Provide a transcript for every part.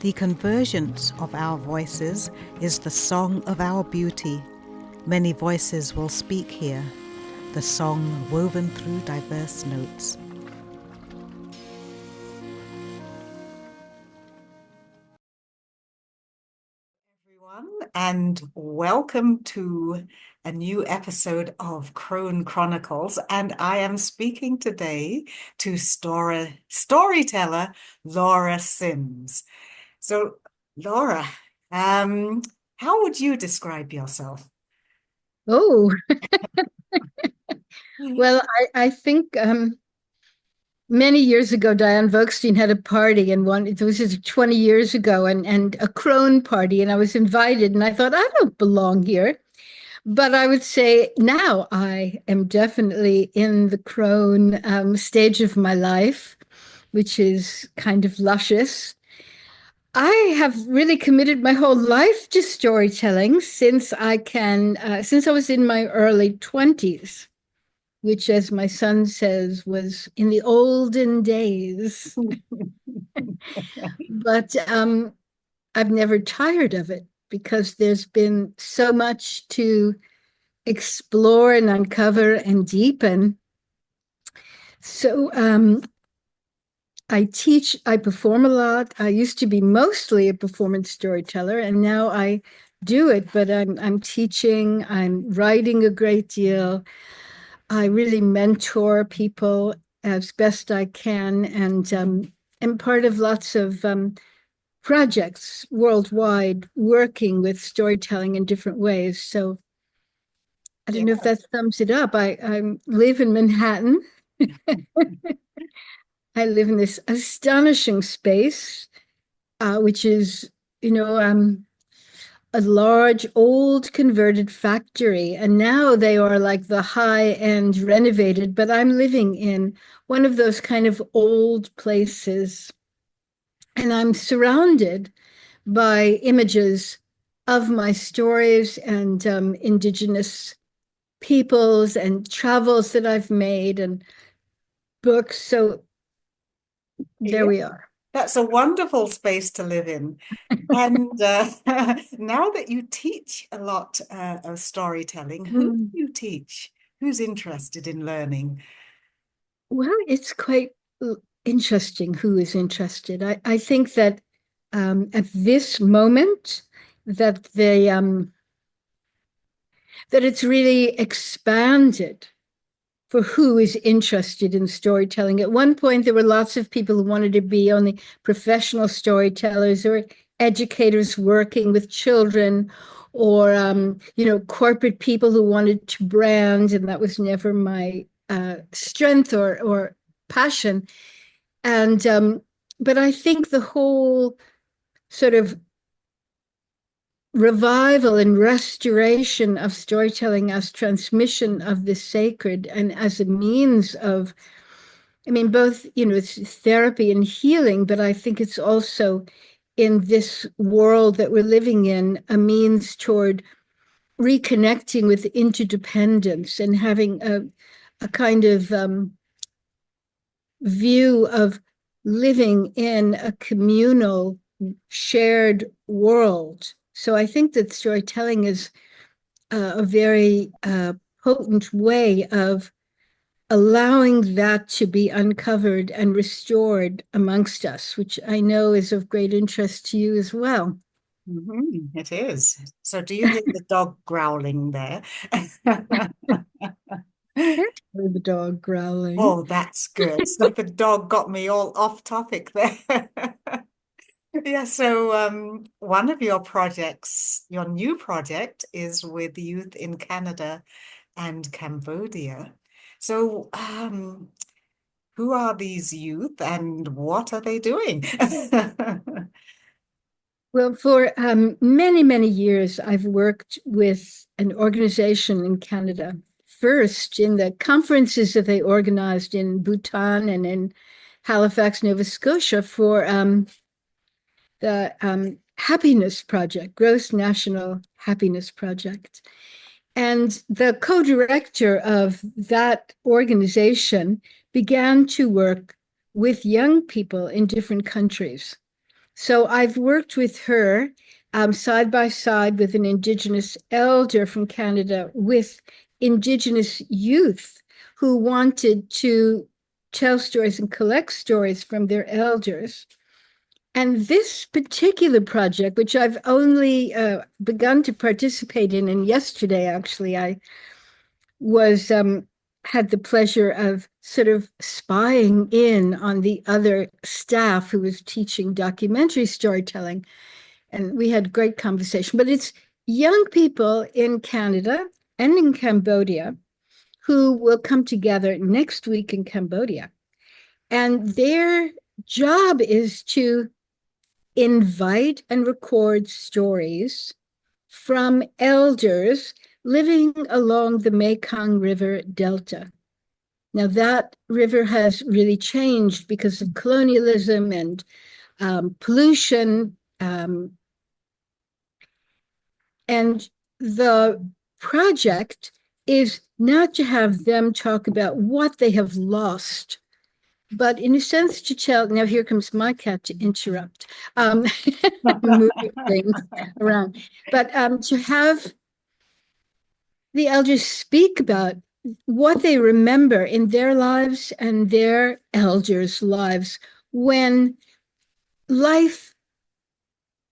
The convergence of our voices is the song of our beauty. Many voices will speak here, the song woven through diverse notes. Everyone, and welcome to a new episode of Crone Chronicles. And I am speaking today to storyteller Laura Sims. So, Laura, how would you describe yourself? Oh, well, I think many years ago, Diane Volkstein had a party and it was just 20 years ago and a crone party, and I was invited and I thought, I don't belong here. But I would say now I am definitely in the crone stage of my life, which is kind of luscious. I have really committed my whole life to storytelling since I was in my early 20s, which, as my son says, was in the olden days. But I've never tired of it because there's been so much to explore and uncover and deepen. So I teach, I perform a lot. I used to be mostly a performance storyteller, and now I do it, but I'm teaching, I'm writing a great deal. I really mentor people as best I can, and am part of lots of projects worldwide working with storytelling in different ways. So I don't know if Yeah. that sums it up. I live in Manhattan. I live in this astonishing space, which is, you know, a large old converted factory, and now they are like the high end renovated, but I'm living in one of those kind of old places, and I'm surrounded by images of my stories and indigenous peoples and travels that I've made and books. So there Yeah, we are. that's a wonderful space to live in. And now that you teach a lot of storytelling, who do Hmm. you teach? Who's interested in learning? Well, it's quite interesting who is interested. I think that at this moment that that it's really expanded for who is interested in storytelling. At one point, there were lots of people who wanted to be only professional storytellers or educators working with children, or corporate people who wanted to brand, and that was never my strength or passion. And but I think the whole sort of revival and restoration of storytelling as transmission of the sacred and as a means of, I mean, both, it's therapy and healing, but I think it's also in this world that we're living in a means toward reconnecting with interdependence and having a kind of view of living in a communal, shared world. So I think that storytelling is a very potent way of allowing that to be uncovered and restored amongst us, which I know is of great interest to you as well. It is. So do you hear the dog growling there? Can't hear the dog growling. Oh, that's good. So the dog got me all off topic there. Yeah, so one of your projects, your new project, is with youth in Canada and Cambodia. So, who are these youth and what are they doing? Well, for many, many years, I've worked with an organization in Canada. First, in the conferences that they organized in Bhutan and in Halifax, Nova Scotia, for the Happiness Project, Gross National Happiness Project. And the co director of that organization began to work with young people in different countries So I've worked with her side by side with an Indigenous elder from Canada with Indigenous youth who wanted to tell stories and collect stories from their elders. And this particular project, which I've only begun to participate in, and yesterday actually I was had the pleasure of sort of spying in on the other staff who was teaching documentary storytelling, and we had great conversation. But it's young people in Canada and in Cambodia who will come together next week in Cambodia, and their job is to invite and record stories from elders living along the Mekong River Delta. Now, that river has really changed because of colonialism and pollution. And the project is not to have them talk about what they have lost, but in a sense to tell. Now, here comes my cat to interrupt, moving things around. But to have the elders speak about what they remember in their lives and their elders' lives when life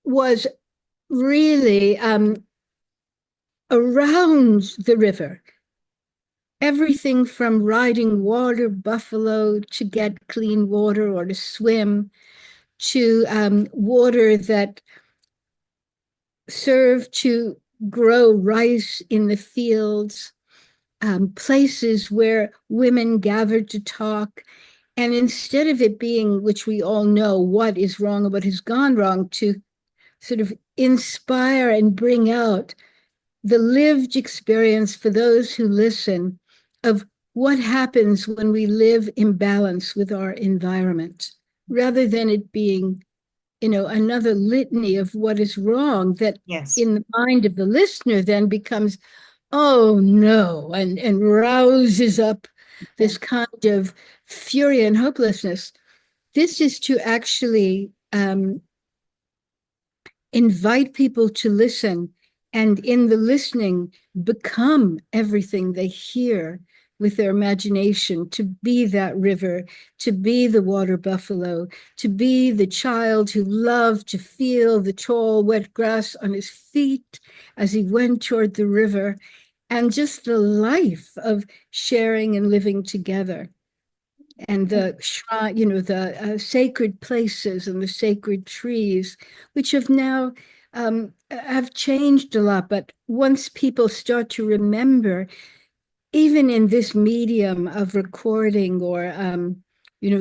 was really around the river. Everything from riding water buffalo to get clean water or to swim, to water that served to grow rice in the fields, places where women gathered to talk. And instead of it being, which we all know, what is wrong or what has gone wrong, to sort of inspire and bring out the lived experience for those who listen of what happens when we live in balance with our environment, rather than it being, another litany of what is wrong that Yes. in the mind of the listener then becomes, oh no, and rouses up this kind of fury and hopelessness. This is to actually invite people to listen, and in the listening become everything they hear with their imagination, to be that river, to be the water buffalo, to be the child who loved to feel the tall wet grass on his feet as he went toward the river, and just the life of sharing and living together. And the shrine, the sacred places and the sacred trees, which have now have changed a lot. But once people start to remember, even in this medium of recording or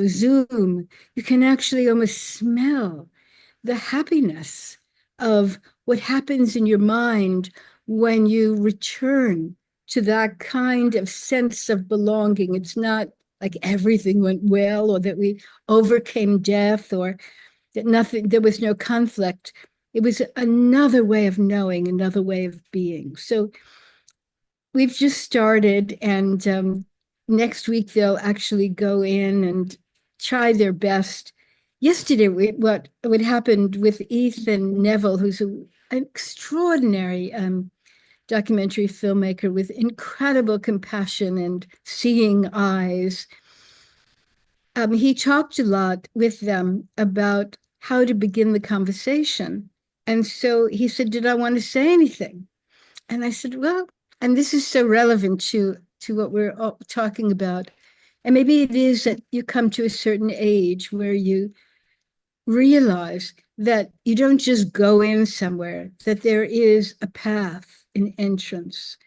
Zoom, you can actually almost smell the happiness of what happens in your mind when you return to that kind of sense of belonging. It's not like everything went well or that we overcame death or that nothing, there was no conflict. It was another way of knowing, another way of being. So we've just started, and next week they'll actually go in and try their best. Yesterday, what happened with Ethan Neville, who's an extraordinary documentary filmmaker with incredible compassion and seeing eyes. He talked a lot with them about how to begin the conversation. And so he said, did I want to say anything? And I said, well, and this is so relevant to what we're talking about. And maybe it is that you come to a certain age where you realize that you don't just go in somewhere, that there is a path, an entrance,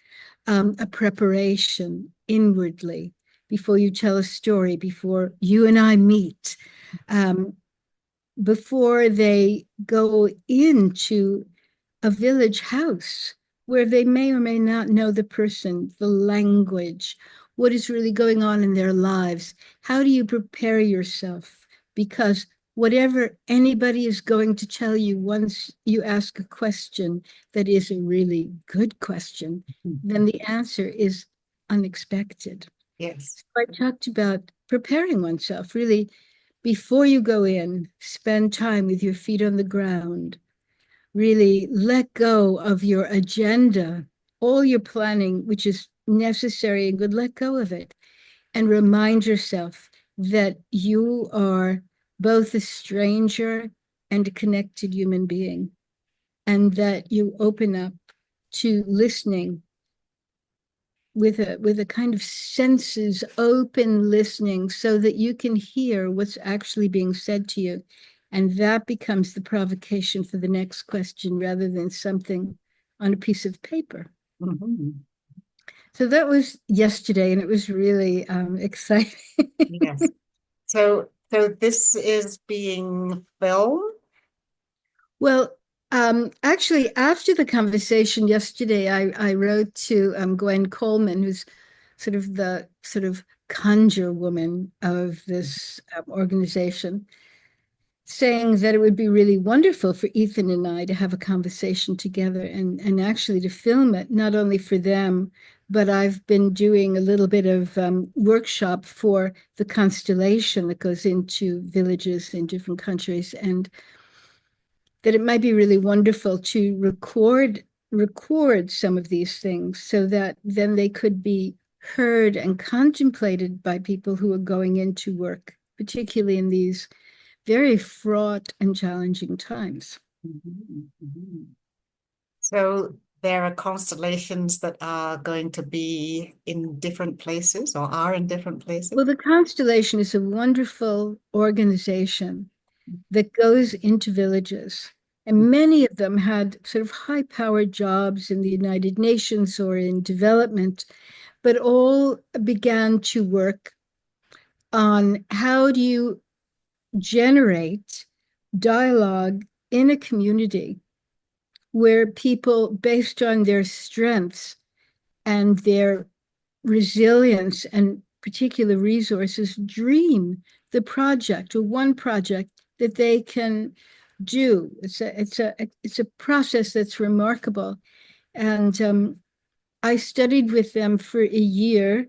a preparation inwardly before you tell a story, before you and I meet, before they go into a village house where they may or may not know the person, the language, what is really going on in their lives. How do you prepare yourself? Because whatever anybody is going to tell you once you ask a question that is a really good question, then the answer is unexpected. Yes. So I talked about preparing oneself, really before you go in, spend time with your feet on the ground. Really let go of your agenda, all your planning, which is necessary and good, let go of it. And remind yourself that you are both a stranger and a connected human being, and that you open up to listening with a kind of senses open listening so that you can hear what's actually being said to you. And that becomes the provocation for the next question rather than something on a piece of paper. Mhm. So that was yesterday, and it was really exciting. Yes. So this is being filmed? Well, actually, after the conversation yesterday, I wrote to Gwen Coleman, who's sort of conjure woman of this organization, saying that it would be really wonderful for Ethan and I to have a conversation together and actually to film it, not only for them, but I've been doing a little bit of workshop for the constellation that goes into villages in different countries, and that it might be really wonderful to record some of these things so that then they could be heard and contemplated by people who are going into work, particularly in these very fraught and challenging times. Mhm, mhm. So there are constellations that are going to be in different places or are in different places. Well, the Constellation is a wonderful organization that goes into villages. And many of them had sort of high powered jobs in the United Nations or in development, but all began to work on how do you generate dialogue in a community where people, based on their strengths and their resilience and particular resources, dream the project or one project that they can do. It's a process that's remarkable. And I studied with them for a year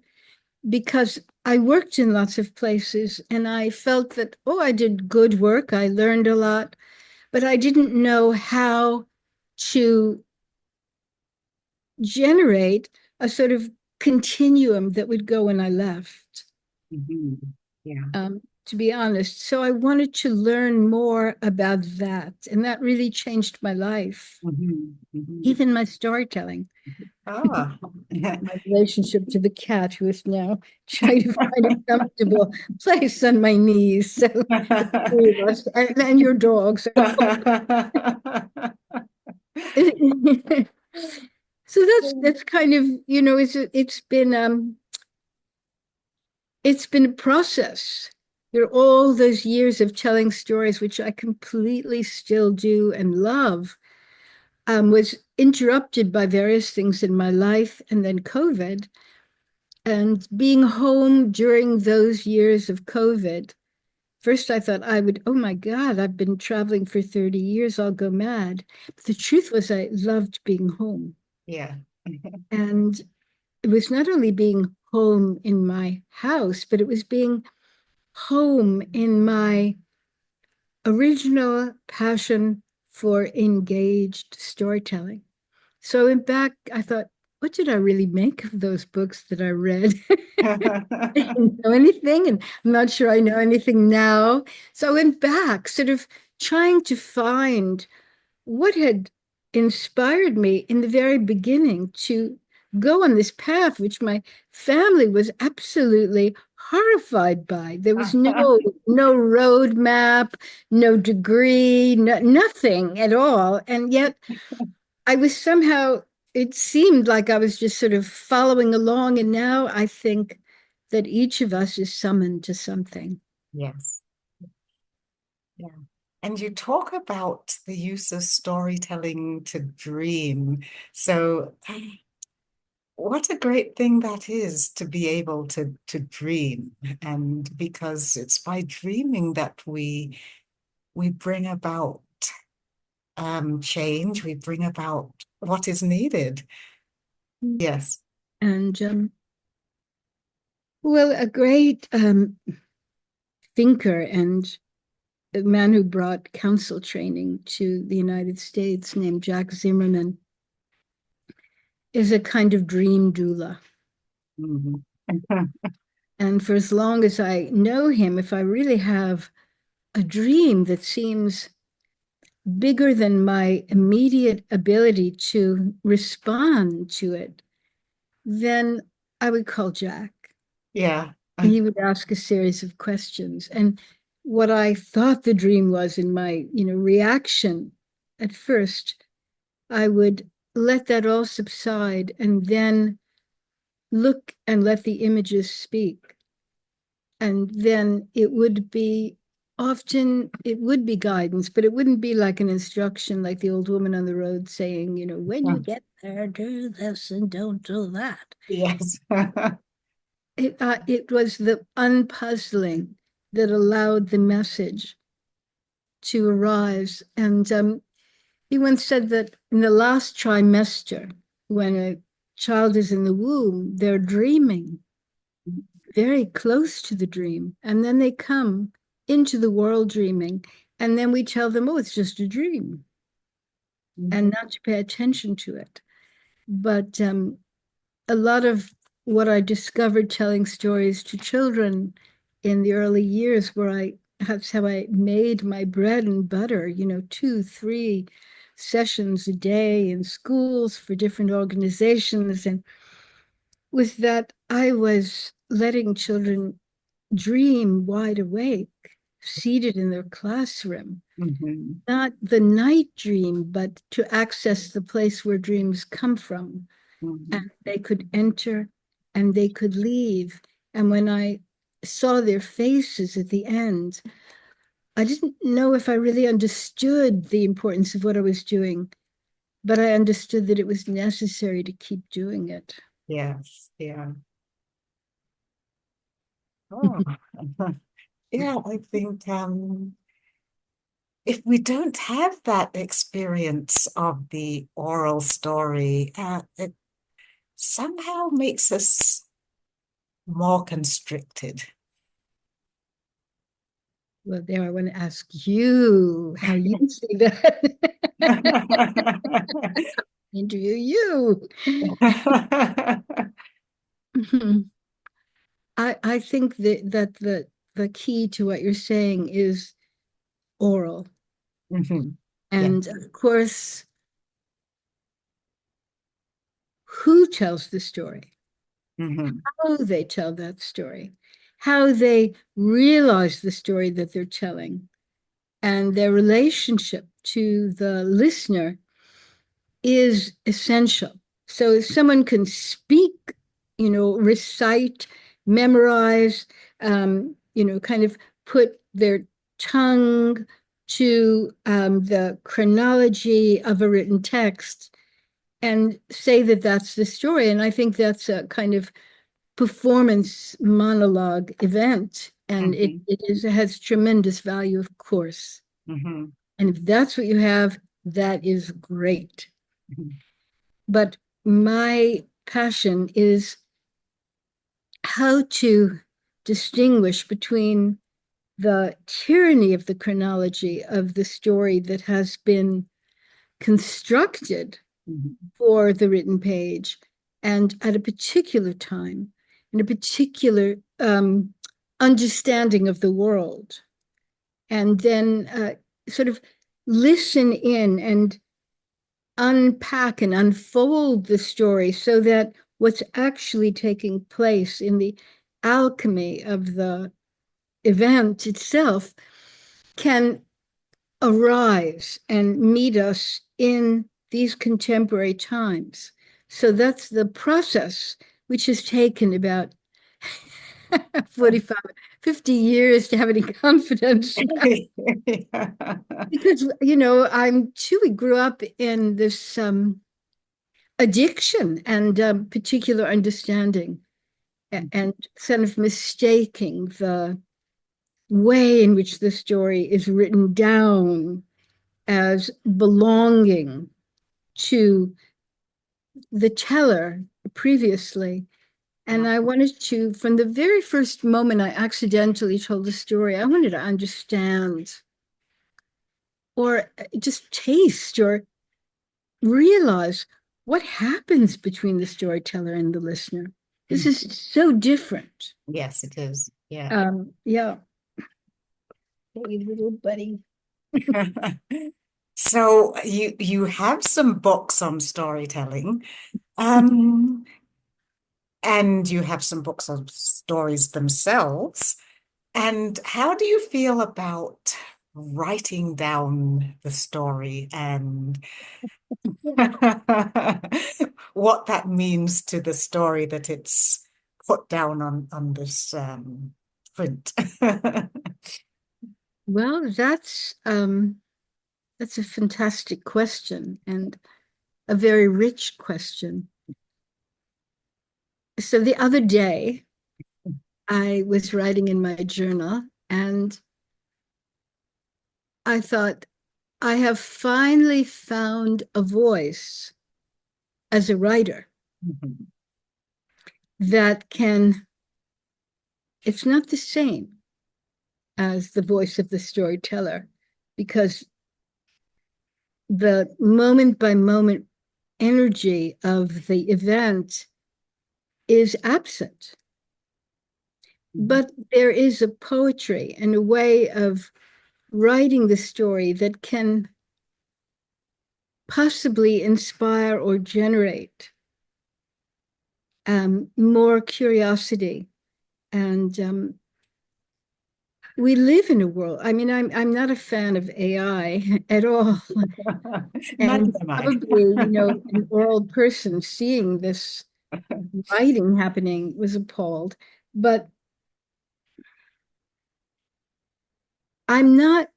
because I worked in lots of places and I felt that, oh, I did good work. I learned a lot, but I didn't know how to generate a sort of continuum that would go when I left, Mhm. Yeah. to be honest. So I wanted to learn more about that. And that really changed my life, Mhm, mhm. even my storytelling, Ah. my relationship to the cat, who is now trying to find a comfortable place on my knees. So the three of us, and your dogs. So that's kind of, it's been a process. There are all those years of telling stories, which I completely still do and love, was interrupted by various things in my life and then COVID. And being home during those years of COVID, first I thought I would, oh my God, I've been traveling for 30 years, I'll go mad. But the truth was, I loved being home. Yeah. And it was not only being home in my house, but it was being home in my original passion for engaged storytelling. So I went back, I thought, what did I really make of those books that I read? I didn't know anything, and I'm not sure I know anything now. So I went back, sort of trying to find what had inspired me in the very beginning to go on this path, which my family was absolutely horrified by. There was no roadmap, no degree, nothing at all. And yet I was somehow, it seemed like I was just sort of following along. And now I think that each of us is summoned to something. Yes. Yeah. And you talk about the use of storytelling to dream. So what a great thing that is to be able to dream. And because it's by dreaming that we bring about change, we bring about what is needed. Yes. And well, a great thinker and a man who brought council training to the United States named Jack Zimmerman, is a kind of dream doula. Mhm. And for as long as I know him, if I really have a dream that seems bigger than my immediate ability to respond to it, then I would call Jack. Yeah. And he would ask a series of questions. And what I thought the dream was in my, reaction at first, I would let that all subside and then look and let the images speak. And then it would be guidance, but it wouldn't be like an instruction like the old woman on the road saying, when you get there, do this and don't do that. Yes. It was the unpuzzling that allowed the message to arise. And he once said that in the last trimester, when a child is in the womb, they're dreaming very close to the dream. And then they come into the world dreaming. And then we tell them, oh, it's just a dream, and not to pay attention to it. But a lot of what I discovered telling stories to children in the early years, that's how I made my bread and butter, 2, 3 sessions a day in schools for different organizations. And was that I was letting children dream wide awake, seated in their classroom, Mhm. not the night dream, but to access the place where dreams come from. And Mhm. they could enter and they could leave. And when I saw their faces at the end, I didn't know if I really understood the importance of what I was doing, but I understood that it was necessary to keep doing it. Yes. Yeah. Oh. Yeah, I think if we don't have that experience of the oral story, it somehow makes us more constricted. Well, there I want to ask you how you see that. Interview you. I think that the key to what you're saying is oral. Mhm. Yeah. And of course, who tells the story, Mhm. how they tell that story, how they realize the story that they're telling, and their relationship to the listener is essential. So if someone can speak, recite, memorize, kind of put their tongue to the chronology of a written text and say that that's the story. And I think that's a kind of performance monologue event. And Mhm. it has tremendous value, of course. Mhm. And if that's what you have, that is great. Mhm. But my passion is how to distinguish between the tyranny of the chronology of the story that has been constructed Mhm. for the written page and at a particular time, in a particular understanding of the world, and then sort of listen in and unpack and unfold the story so that what's actually taking place in the alchemy of the event itself can arise and meet us in these contemporary times. So that's the process, which has taken about 45, 50 years to have any confidence. Because, I'm too, we grew up in this addiction and particular understanding and sort of mistaking the way in which the story is written down as belonging to the teller previously. And I wanted to, from the very first moment I accidentally told the story, I wanted to understand or just taste or realize what happens between the storyteller and the listener. This Mm. is so different. Yes, it is. Yeah. Yeah. Hey, little buddy. So you have some books on storytelling, um, and you have some books on stories themselves. And how do you feel about writing down the story and what that means to the story that it's put down on this print? Well, that's a fantastic question and a very rich question. So the other day, I was writing in my journal and I thought, I have finally found a voice as a writer Mhm. that can, it's not the same as the voice of the storyteller because the moment by moment energy of the event is absent. But there is a poetry and a way of writing the story that can possibly inspire or generate more curiosity. And we live in a world. I mean, I'm not a fan of AI at all. Neither And am I. probably, an oral person seeing this writing happening was appalled. But I'm not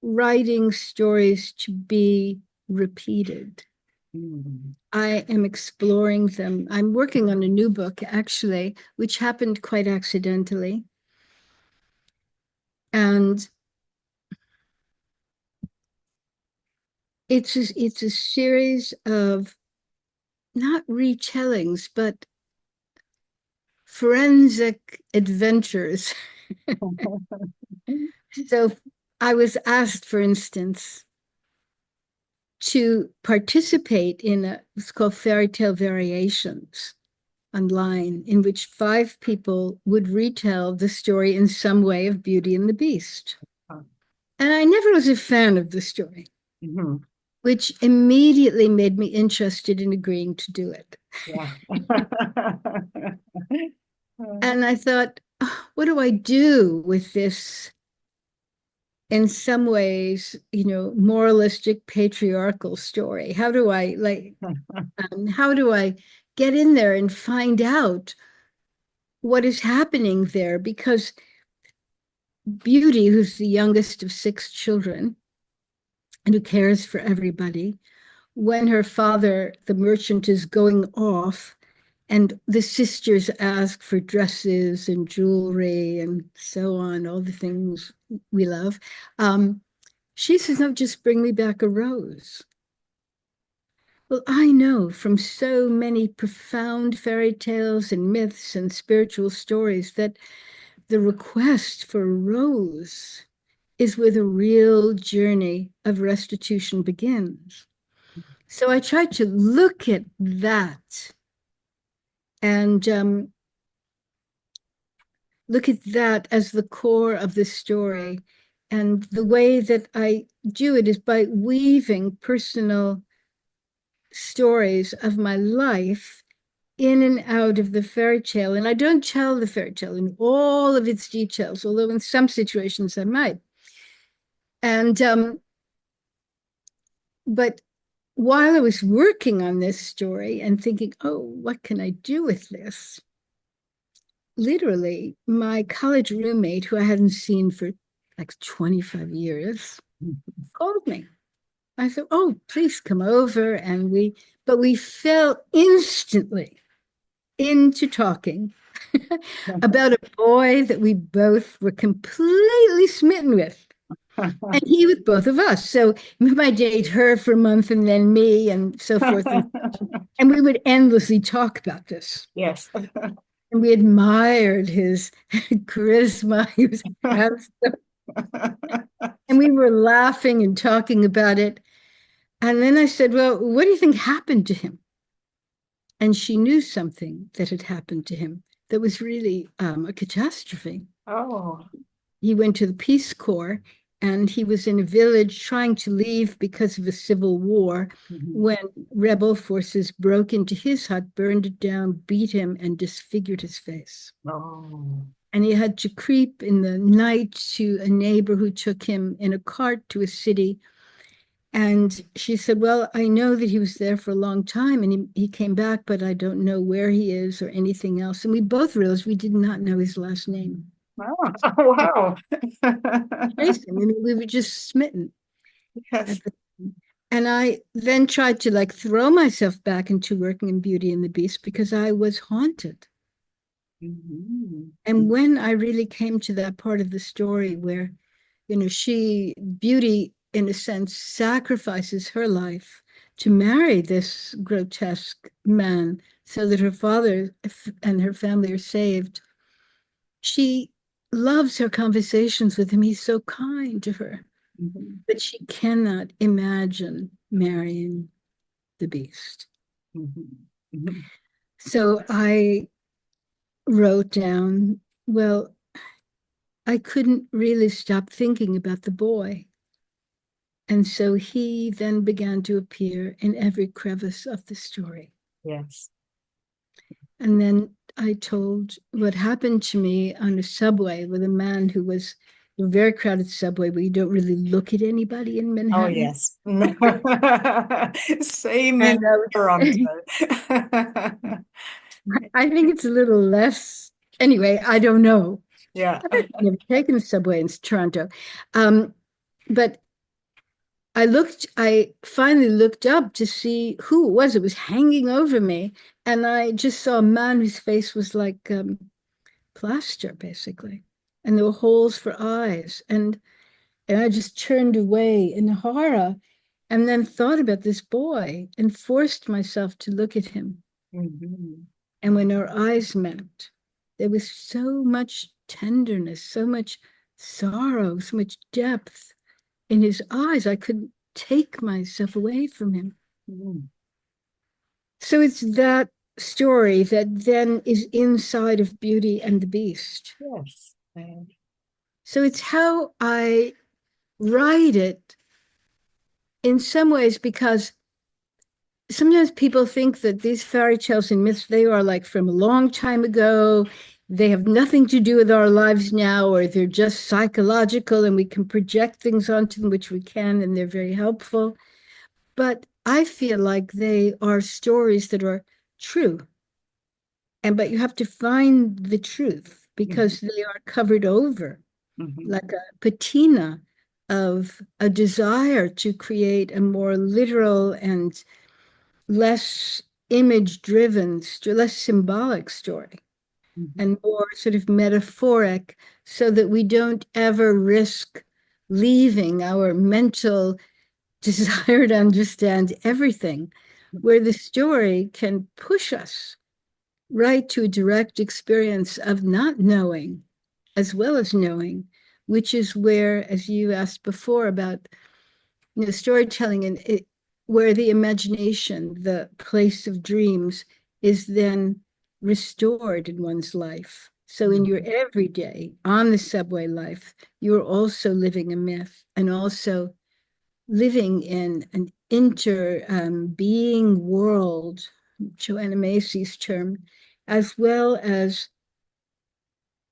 writing stories to be repeated. Mm. I am exploring them. I'm working on a new book, actually, which happened quite accidentally. And it's a series of not retellings, but forensic adventures. So I was asked, for instance, to participate in it's called Fairy Tale Variations online, in which five people would retell the story in some way of Beauty and the Beast. And I never was a fan of the story, Mhm. which immediately made me interested in agreeing to do it. Yeah. And I thought, oh, what do I do with this, in some ways, moralistic patriarchal story? How do I how do I get in there and find out what is happening there? Because Beauty, who's the youngest of six children and who cares for everybody, when her father, the merchant, is going off and the sisters ask for dresses and jewelry and so on, all the things we love, she says, no, just bring me back a rose. Well, I know from so many profound fairy tales and myths and spiritual stories that the request for a rose is where the real journey of restitution begins. So I tried to look at that and look at that as the core of the story. And the way that I do it is by weaving personal stories of my life in and out of the fairy tale. And I don't tell the fairy tale in all of its details, although in some situations I might. And but while I was working on this story and thinking, oh, what can I do with this? Literally, my college roommate, who I hadn't seen for like 25 years, called me. I said, oh, please come over. But we fell instantly into talking about a boy that we both were completely smitten with. And he with both of us. So we might date her for a month and then me and so forth. And we would endlessly talk about this. Yes. and we admired his charisma. He was handsome, and we were laughing and talking about it. And then I said, "Well, what do you think happened to him?" And she knew something that had happened to him that was really a catastrophe. Oh. He went to the Peace Corps, and he was in a village trying to leave because of a civil war Mhm. when rebel forces broke into his hut, burned it down, beat him, and disfigured his face. Oh. And he had to creep in the night to a neighbor who took him in a cart to a city. And she said, "Well, I know that he was there for a long time and he came back, but I don't know where he is or anything else." And we both realized we did not know his last name. Oh, wow. Jason, I mean, we were just smitten Yes. at the time. And I then tried to like throw myself back into working in Beauty and the Beast because I was haunted. Mhm. And when I really came to that part of the story where, Beauty, in a sense, sacrifices her life to marry this grotesque man so that her father and her family are saved. She loves her conversations with him. He's so kind to her, Mhm. but she cannot imagine marrying the beast. Mhm. Mhm. So I wrote down, well, I couldn't really stop thinking about the boy. And so he then began to appear in every crevice of the story. Yes. And then I told what happened to me on a subway with a man who was a very crowded subway where you don't really look at anybody in Oh, Manhattan. yes. Same in And Toronto. I think it's a little less. Anyway, I don't know. Yeah. I've never taken a subway in Toronto. Um, but I finally looked up to see who it was. It was hanging over me. And I just saw a man whose face was like plaster, basically. And there were holes for eyes. And I just turned away in horror and then thought about this boy and forced myself to look at him. Mhm. And when our eyes met, there was so much tenderness, so much sorrow, so much depth in his eyes. I couldn't take myself away from him. Mhm. So it's that story that then is inside of Beauty and the Beast. Yes. So it's how I write it in some ways because sometimes people think that these fairy tales and myths, they are like from a long time ago. They have nothing to do with our lives now, or they're just psychological and we can project things onto them, which we can, and they're very helpful. But I feel like they are stories that are true. But you have to find the truth Mhm. because they are covered over Mhm. like a patina of a desire to create a more literal and less image driven, less symbolic story Mhm. and more sort of metaphoric so that we don't ever risk leaving our mental desire to understand everything, where the story can push us right to a direct experience of not knowing as well as knowing, which is where, as you asked before about storytelling and where the imagination, the place of dreams, is then restored in one's life. So in your Mhm. everyday, on the subway life, you're also living a myth and also living in an inter being world, Joanna Macy's term, as well as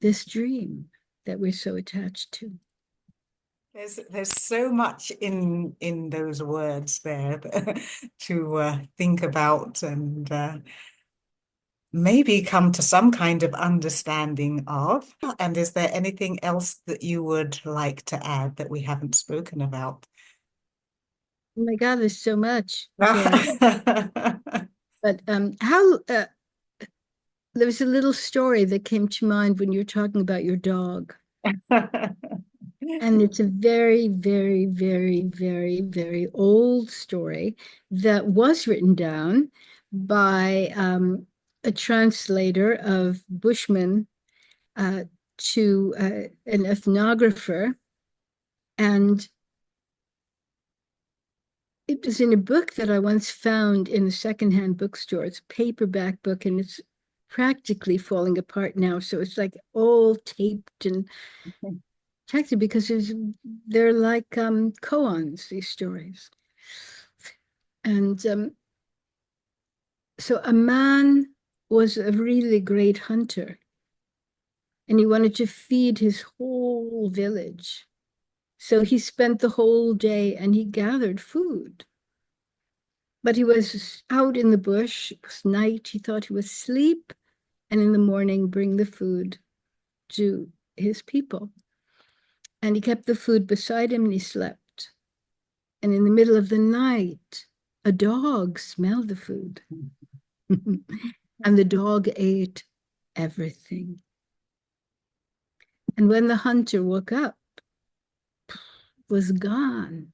this dream that we're so attached to. There's so much in those words there to think about and maybe come to some kind of understanding of. And is there anything else that you would like to add that we haven't spoken about? Oh my God, there's so much, Joanna. But there was a little story that came to mind when you're talking about your dog. And it's a very, very, very, very, very old story that was written down by a translator of Bushman uh, to an ethnographer, and it was in a book that I once found in a secondhand bookstore. It's a paperback book, and it's practically falling apart now. So it's like all taped and protected because they're like koans, these stories. And so a man was a really great hunter, and he wanted to feed his whole village. So he spent the whole day and he gathered food. But he was out in the bush. It was night. He thought he would sleep and in the morning bring the food to his people. And he kept the food beside him and he slept. And in the middle of the night, a dog smelled the food. And the dog ate everything. And when the hunter woke up, it was gone.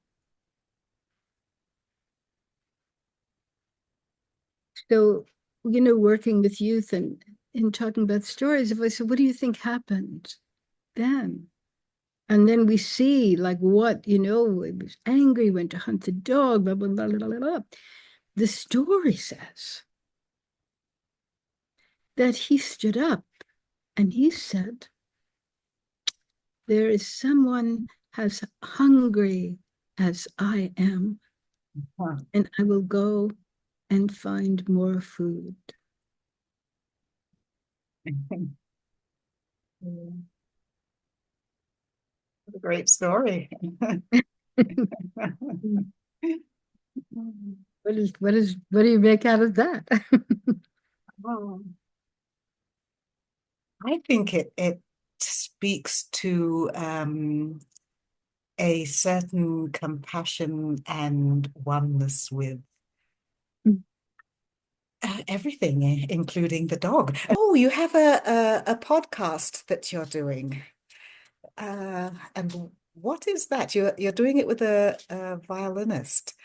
So, working with youth and talking about stories, if I said, what do you think happened then? And then we see like what, he was angry, went to hunt the dog, blah, blah, blah, blah, blah, blah. The story says that he stood up and he said, there is someone as hungry as I am, Huh. and I will go and find more food. Yeah. What a great story. What do you make out of that? Oh, I think it speaks to a certain compassion and oneness with everything, including the dog. Oh, you have a podcast that you're doing. And what is that? You're doing it with a violinist.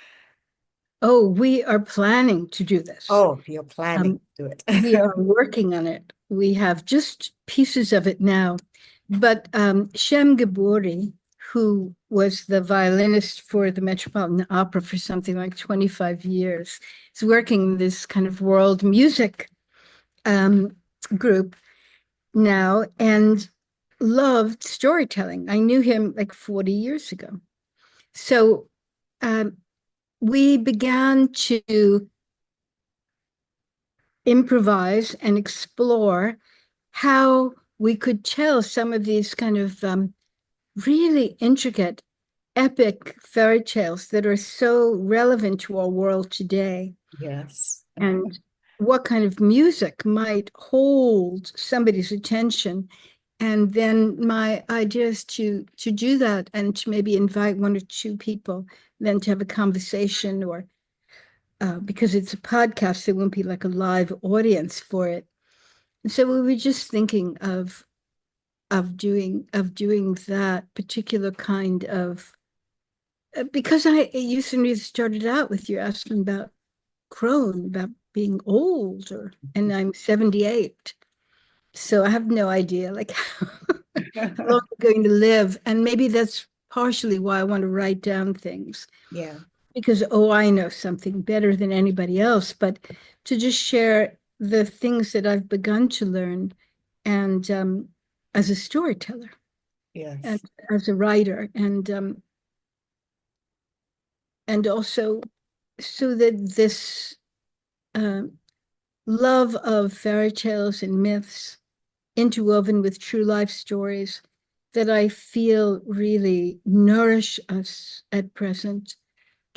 Oh, we are planning to do this. Oh, you're planning Um, to do it. we are working on it. We have just pieces of it now. But Shem Gabori, who was the violinist for the Metropolitan Opera for something like 25 years, is working in this kind of world music um, group now and loved storytelling. I knew him like 40 years ago. So um, we began to improvise and explore how we could tell some of these kind of really intricate, epic fairy tales that are so relevant to our world today, Yes. and what kind of music might hold somebody's attention. And then my idea is to do that and to maybe invite one or two people, then to have a conversation, or because it's a podcast, there won't be like a live audience for it. And so we were just thinking of doing that particular kind of because I used to started out with you asking about crone, about being old, and I'm 78. So I have no idea like how long I'm going to live. And maybe that's partially why I want to write down things, Yeah. because, oh, I know something better than anybody else, but to just share the things that I've begun to learn, and as a storyteller and Yes. as a writer, and also so that this um, love of fairy tales and myths interwoven with true life stories that I feel really nourish us at present,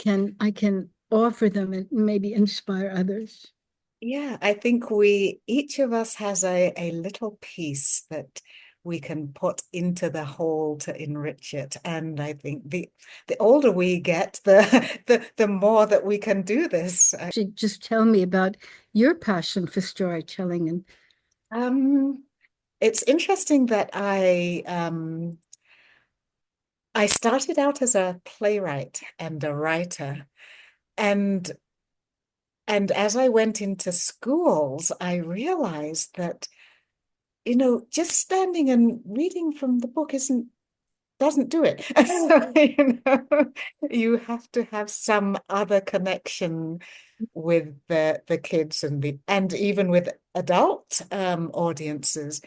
I can offer them and maybe inspire others. Yeah, I think we each of us has a little piece that we can put into the whole to enrich it. And I think the older we get, the more that we can do this. Just tell me about your passion for storytelling. And Um, it's interesting that I started out as a playwright and a writer, and And as I went into schools, I realized that, just standing and reading from the book isn't doesn't do it. You have to have some other connection with the kids and even with adult audiences.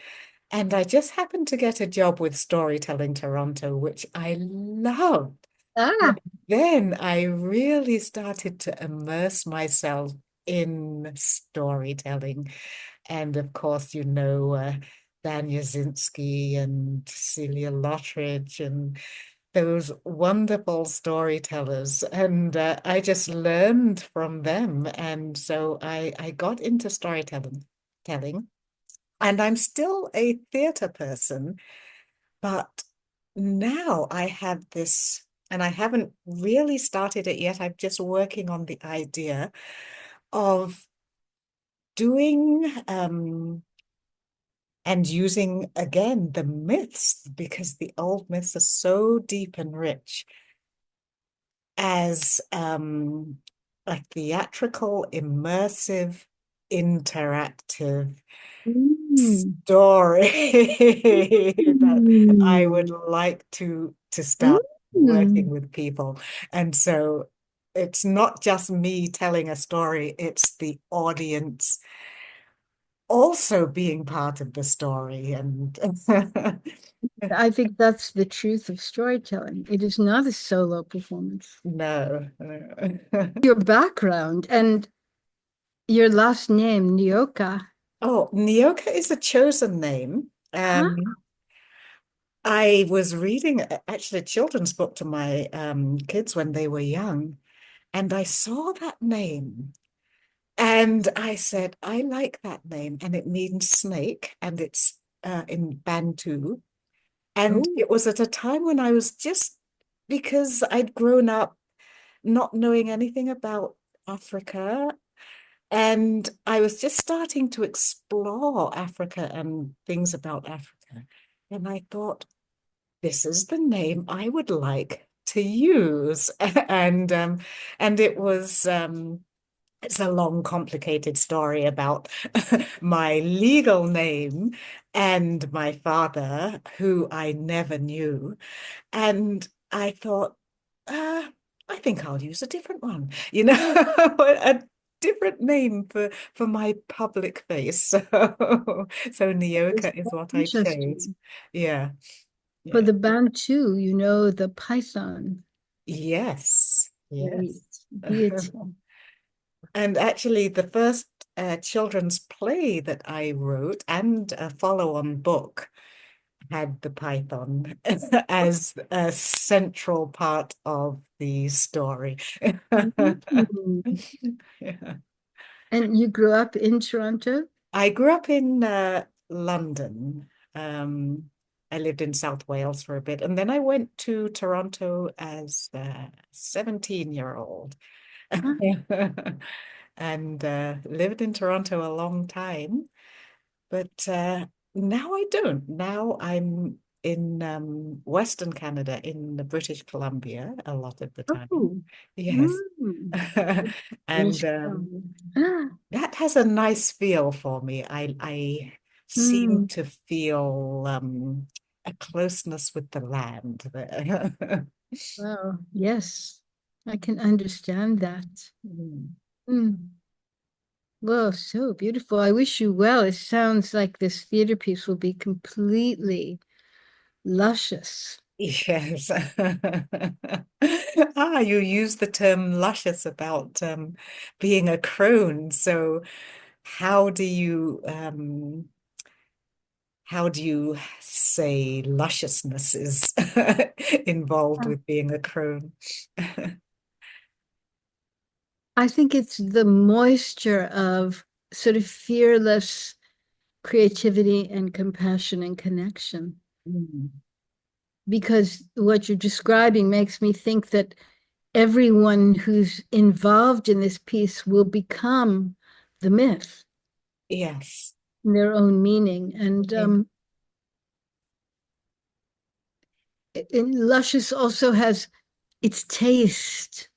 And I just happened to get a job with Storytelling Toronto, which I loved. Ah, Then I really started to immerse myself in storytelling. And of course, Dan Yazinski and Celia Lottridge and those wonderful storytellers. And I just learned from them. And so I got into telling. And I'm still a theatre person, but now I have this, and I haven't really started it yet. I'm just working on the idea of doing and using again the myths because the old myths are so deep and rich as like theatrical, immersive, interactive mm, story that I would mm, like to start working mm. with people. And so it's not just me telling a story, it's the audience also being part of the story. And I think that's the truth of storytelling. It is not a solo performance. no, no. Your background and your last name, Nyoka. Oh, Nyoka is a chosen name. Huh? I was reading actually a children's book to my kids when they were young, and I saw that name. And I said, I like that name. And it means snake, and it's in Bantu. And Oh, it was at a time when I was just because I'd grown up not knowing anything about Africa. And I was just starting to explore Africa and things about Africa. And I thought, this is the name I would like to use. And it was it's a long, complicated story about my legal name and my father, who I never knew. And I thought, uh, I think I'll use a different one, a different name for my public face. So it's Nyoka is so what I chose. interesting. Yeah, For yeah. the Bantu, the python. Yes, Great yes. deity. And actually, the first children's play that I wrote and a follow-on book had the python as a central part of the story. Mm. Yeah. And you grew up in Toronto? I grew up in London. I lived in South Wales for a bit, and then I went to Toronto as a 17-year-old. Huh? And lived in Toronto a long time. But now I don't. Now I'm in Western Canada, in the British Columbia, a lot of the time. Oh, Yes. mm. And British Columbia. Ah, that has a nice feel for me. I seem mm. to feel a closeness with the land there. Wow, yes, I can understand that. Mm. Mm. Well, so beautiful. I wish you well. It sounds like this theater piece will be completely luscious. Yes. Ah, you use the term luscious about being a crone. So how do you say lusciousness is involved with being a crone? I think it's the moisture of sort of fearless creativity and compassion and connection. Mm. Because what you're describing makes me think that everyone who's involved in this piece will become the myth Yes. in their own meaning. And luscious also has its taste.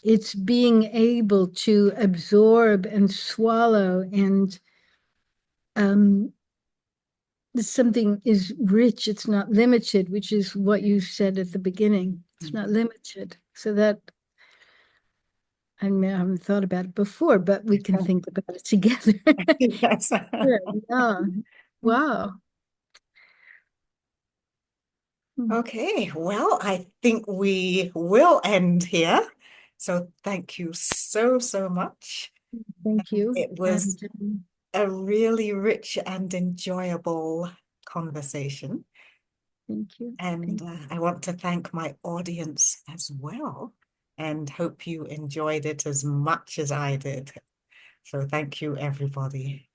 It's being able to absorb and swallow and um, something is rich, it's not limited, which is what you said at the beginning. It's not limited. So that I mean, I haven't thought about it before, but we can think about it together. Yes. Yeah, yeah. Wow. Hmm. Okay, well, I think we will end here. So thank you so, so much. Thank you. It was And a really rich and enjoyable conversation. thank you. And Thank I want to thank my audience as well and hope you enjoyed it as much as I did. So thank you, everybody.